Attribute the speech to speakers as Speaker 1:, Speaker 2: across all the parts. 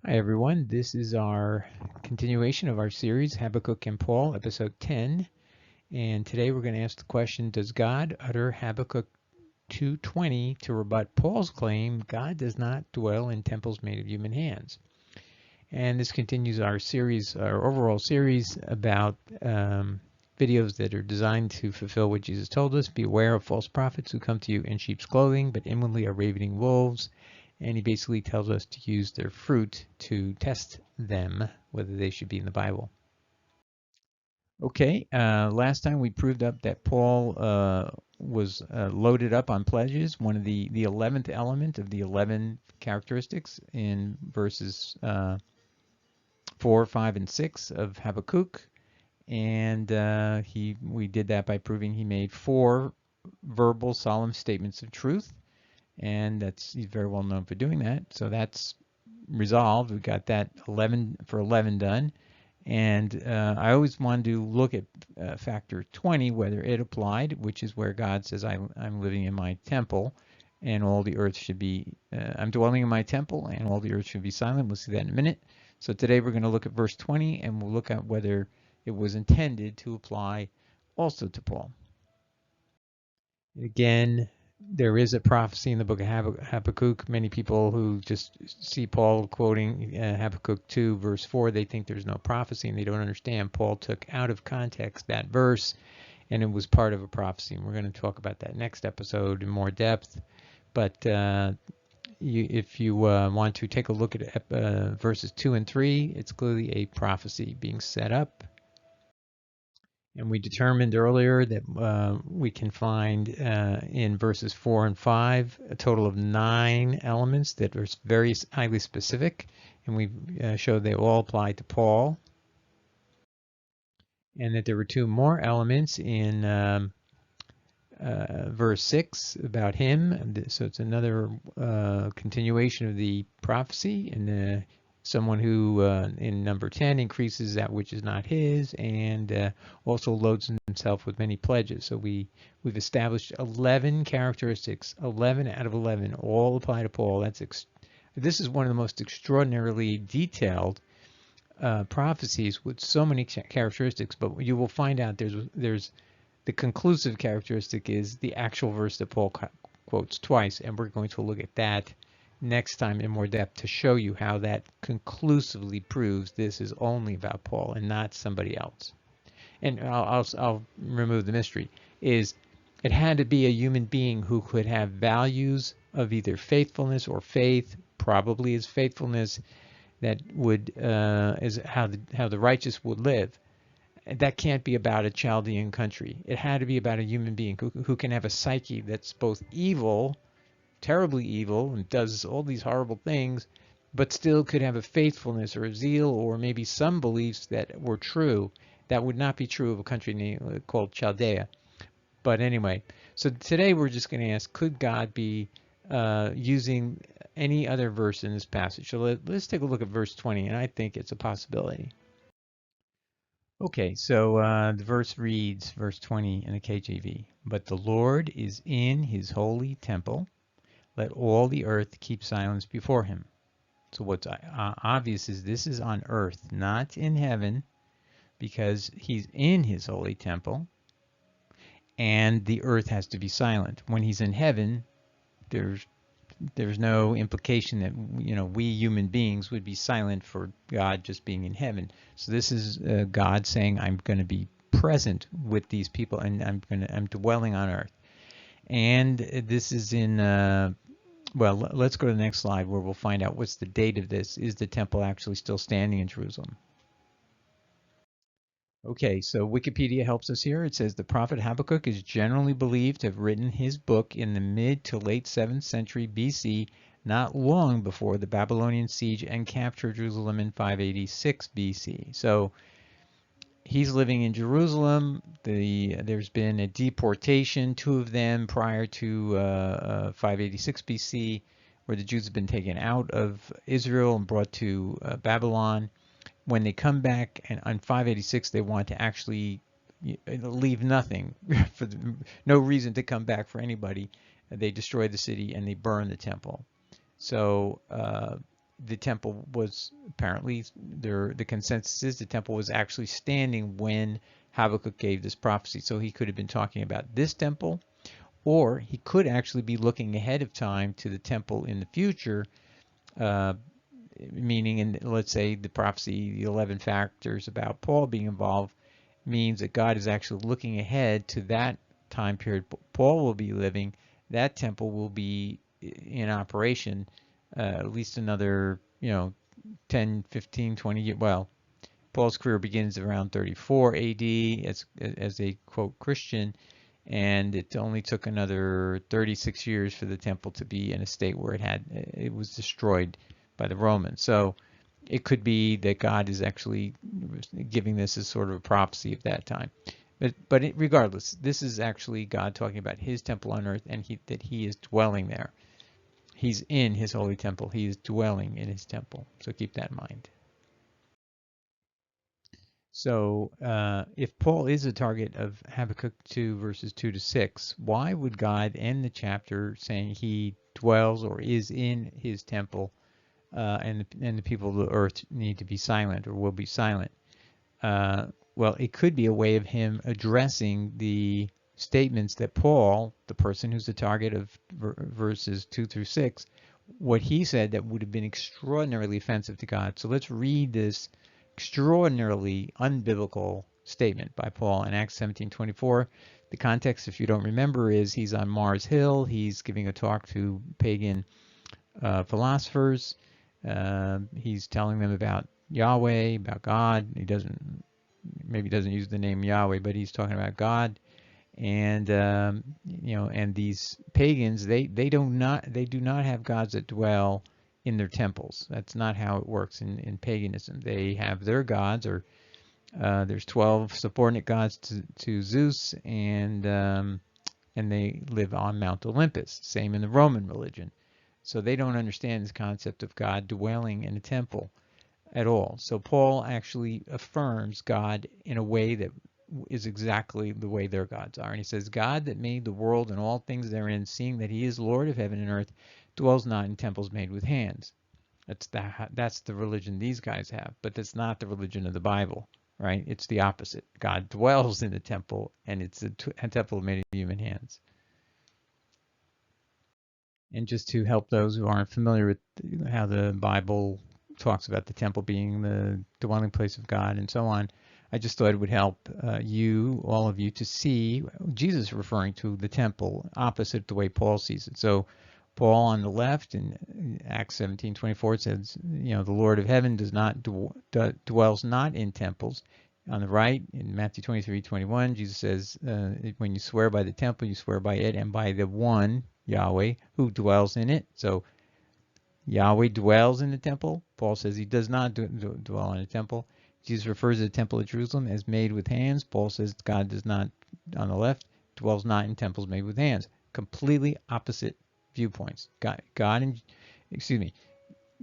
Speaker 1: Hi everyone, this is our continuation of our series, Habakkuk and Paul, episode 10. And today we're going to ask the question, does God utter Habakkuk 2:20 to rebut Paul's claim God does not dwell in temples made of human hands? And this continues our series, our overall series about videos that are designed to fulfill what Jesus told us. Beware of false prophets who come to you in sheep's clothing, but inwardly are ravening wolves. And he basically tells us to use their fruit to test them, whether they should be in the Bible. Okay, last time we proved up that Paul was loaded up on pledges, one of the 11th element of the 11 characteristics in verses 4, 5, and 6 of Habakkuk. And we did that by proving he made 4 verbal solemn statements of truth. And he's very well known for doing that. So that's resolved. We got that 11 for 11 done. And I always wanted to look at factor 20, whether it applied, which is where God says, I'm living in my temple and all the earth should be, I'm dwelling in my temple and all the earth should be silent. We'll see that in a minute. So today we're going to look at verse 20 and we'll look at whether it was intended to apply also to Paul. Again, there is a prophecy in the book of Habakkuk. Many people who just see Paul quoting Habakkuk 2 verse 4, they think there's no prophecy and they don't understand. Paul took out of context that verse and it was part of a prophecy. And we're going to talk about that next episode in more depth. But if you want to take a look at verses 2 and 3, it's clearly a prophecy being set up. And we determined earlier that we can find in verses 4 and 5 a total of 9 elements that are very highly specific. And we showed they all apply to Paul. And that there were 2 more elements in verse 6 about him. So it's another continuation of the prophecy. And someone who in number 10 increases that which is not his and also loads himself with many pledges. So we've established 11 characteristics, 11 out of 11 all apply to Paul. This is one of the most extraordinarily detailed prophecies with so many characteristics, but you will find out there's the conclusive characteristic is the actual verse that Paul quotes twice, and we're going to look at that next time in more depth to show you how that conclusively proves this is only about Paul and not somebody else. And I'll remove the mystery. Is it had to be a human being who could have values of either faithfulness or faith, probably is faithfulness, that would is how the righteous would live. That can't be about a Chaldean country. It had to be about a human being who can have a psyche that's both evil, terribly evil, and does all these horrible things, but still could have a faithfulness or a zeal or maybe some beliefs that were true. That would not be true of a country called Chaldea. But anyway, so today we're just going to ask, could God be using any other verse in this passage? So let's take a look at verse 20, and I think it's a possibility. Okay, so the verse reads, verse 20 in the KJV, but the Lord is in his holy temple. Let all the earth keep silence before him. So what's obvious is this is on earth, not in heaven, because he's in his holy temple, and the earth has to be silent. When he's in heaven, there's no implication that we human beings would be silent for God just being in heaven. So this is God saying, I'm going to be present with these people, and I'm dwelling on earth. And this is in well, let's go to the next slide where we'll find out what's the date of this. Is the temple actually still standing in Jerusalem? Okay, so Wikipedia helps us here. It says the prophet Habakkuk is generally believed to have written his book in the mid to late 7th century BC, not long before the Babylonian siege and capture of Jerusalem in 586 BC. So he's living in Jerusalem. There's been a deportation, 2 of them prior to 586 BC, where the Jews have been taken out of Israel and brought to Babylon. When they come back, and on 586 they want to actually leave nothing, for no reason to come back for anybody. They destroy the city and they burn the temple. So the temple was apparently the consensus is the temple was actually standing when Habakkuk gave this prophecy. So he could have been talking about this temple, or he could actually be looking ahead of time to the temple in the future, uh, meaning, in let's say the prophecy, the 11 factors about Paul being involved, means that God is actually looking ahead to that time period Paul will be living. That temple will be in operation at least another, 10, 15, 20 years. Well, Paul's career begins around 34 AD as a quote Christian, and it only took another 36 years for the temple to be in a state where it was destroyed by the Romans. So it could be that God is actually giving this as sort of a prophecy of that time. But regardless, this is actually God talking about his temple on earth, and that he is dwelling there. He's in his holy temple. He is dwelling in his temple. So keep that in mind. So if Paul is a target of Habakkuk 2 verses 2 to 6, why would God end the chapter saying he dwells or is in his temple, and the people of the earth need to be silent or will be silent? Well, it could be a way of him addressing the statements that Paul, the person who's the target of verses 2 through 6, what he said that would have been extraordinarily offensive to God. So let's read this extraordinarily unbiblical statement by Paul in Acts 17:24. The context, if you don't remember, is he's on Mars Hill. He's giving a talk to pagan philosophers. He's telling them about Yahweh, about God. Maybe doesn't use the name Yahweh, but he's talking about God. And and these pagans, they do not have gods that dwell in their temples. That's not how it works in paganism. They have their gods, or there's 12 subordinate gods to Zeus, and they live on Mount Olympus. Same in the Roman religion. So they don't understand this concept of God dwelling in a temple at all. So Paul actually affirms God in a way that is exactly the way their gods are. And he says, God that made the world and all things therein, seeing that he is Lord of heaven and earth, dwells not in temples made with hands. That's the religion these guys have, but that's not the religion of the Bible, right? It's the opposite. God dwells in the temple, and it's a temple made of human hands. And just to help those who aren't familiar with how the Bible talks about the temple being the dwelling place of God and so on, I just thought it would help all of you, to see Jesus referring to the temple opposite the way Paul sees it. So Paul on the left in Acts 17:24 says, the Lord of heaven dwells not in temples. On the right, in Matthew 23:21, Jesus says, when you swear by the temple, you swear by it and by the one, Yahweh, who dwells in it. So Yahweh dwells in the temple. Paul says he does not dwell in the temple. Jesus refers to the temple of Jerusalem as made with hands. Paul says God does not, on the left, dwells not in temples made with hands. Completely opposite viewpoints.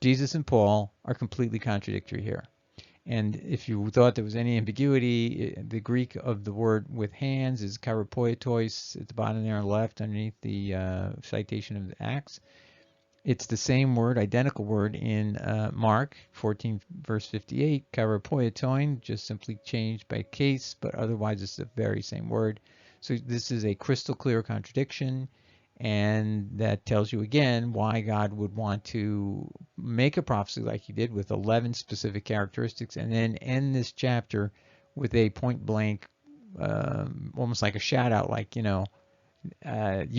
Speaker 1: Jesus and Paul are completely contradictory here. And if you thought there was any ambiguity, the Greek of the word with hands is karapoietois at the bottom there on the left underneath the citation of the Acts. It's the same word, identical word in Mark 14 verse 58, karapoietoin, just simply changed by case, but otherwise it's the very same word. So this is a crystal clear contradiction. And that tells you again why God would want to make a prophecy like he did with 11 specific characteristics, and then end this chapter with a point blank, almost like a shout out, like, you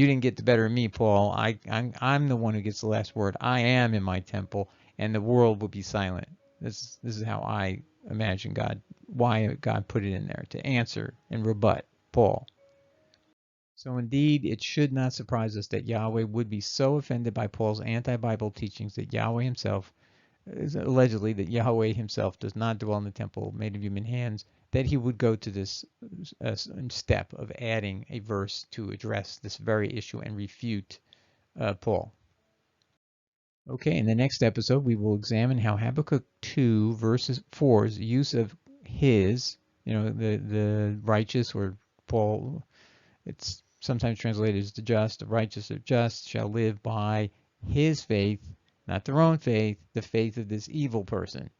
Speaker 1: didn't get the better of me, Paul. I'm the one who gets the last word. I am in my temple, and the world will be silent. This is how I imagine why God put it in there, to answer and rebut Paul. So indeed, it should not surprise us that Yahweh would be so offended by Paul's anti-Bible teachings that Yahweh himself, allegedly that Yahweh himself does not dwell in the temple made of human hands, that he would go to this step of adding a verse to address this very issue and refute Paul. Okay, in the next episode, we will examine how Habakkuk 2 verses 4's use of his, the righteous, or Paul, it's sometimes translated as the just, the righteous or just shall live by his faith not their own faith, the faith of this evil person.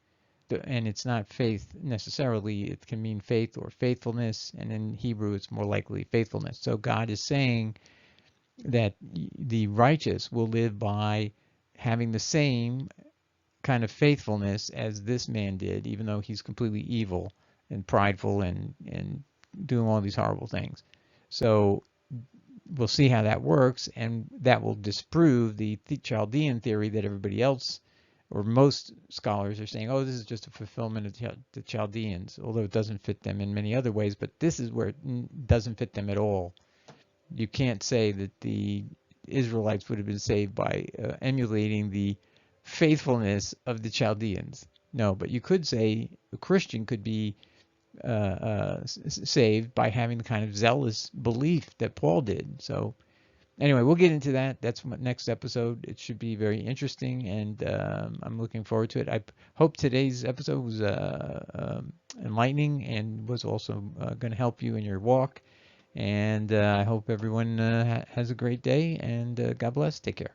Speaker 1: And it's not faith necessarily, it can mean faith or faithfulness, and in Hebrew it's more likely faithfulness. So God is saying that the righteous will live by having the same kind of faithfulness as this man did, even though he's completely evil and prideful and doing all these horrible things. So we'll see how that works, and that will disprove the Chaldean theory that everybody else or most scholars are saying, oh, this is just a fulfillment of the Chaldeans, although it doesn't fit them in many other ways, but this is where it doesn't fit them at all. You can't say that the Israelites would have been saved by emulating the faithfulness of the Chaldeans. No, but you could say a Christian could be saved by having the kind of zealous belief that Paul did. So anyway, we'll get into that. That's my next episode. It should be very interesting, and I'm looking forward to it. I hope today's episode was enlightening and was also going to help you in your walk. And I hope everyone has a great day, and God bless. Take care.